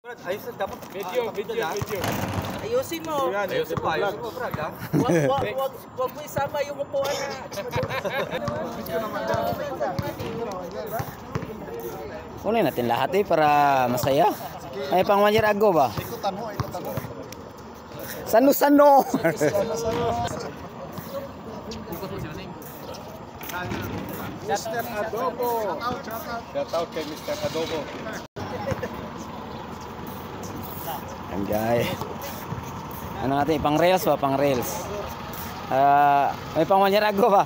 Ayos na dapat. Video. Ayusin mo. Ayusin mo, Brad, ha? Wag mo isama yung upuan na. Kunin natin lahat para masaya. May pang 1 year ago ba? Ikutan mo. Sano. Mr. Adobo. Shout out kay Mr. Adobo. Anjay. Ano natin, pang reels ba? Pang reels. May pang 1 year ago ba?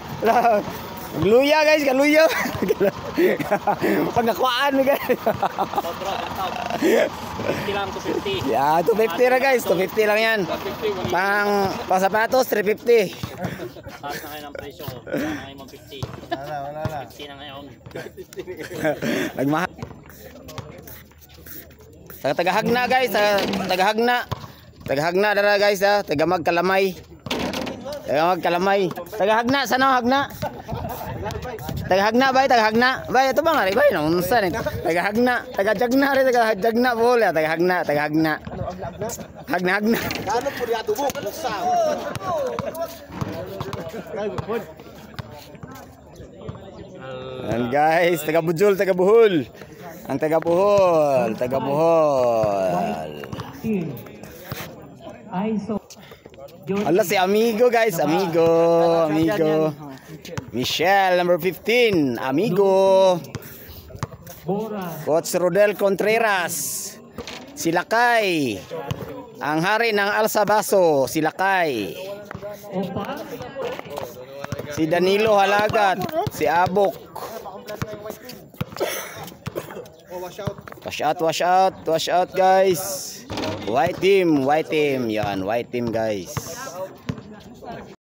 Luya guys, kaluya. Pagkakuan guys. Kilang 250. Yeah, 250 na guys, 250 lang yan. Pang sapatos, 350. Taas na kayo ng presyo. Wala na kayo mag 50. Wala na. 50 na ngayon. Nagmahal. Tagahagna guys, tagahagna dara guys ha, tagamag kalamay. Tagahagna sana hagna. Tagahagna bay, ito ba nga bay na unsa ni? Tagajagna rin, tagajagna bola, tagahagna. Hagna. Kano po di adobo? And guys, taga-Bujol, taga-Buhol. Ang taga-Buhol. Ala si Amigo guys, Amigo. Michelle number 15, Amigo. Coach Rodel Contreras. Silakay. Ang hari ng Alsabaso, Silakay. Si Danilo Halagat, si Abok. Wash out guys. White team, yan, white team guys.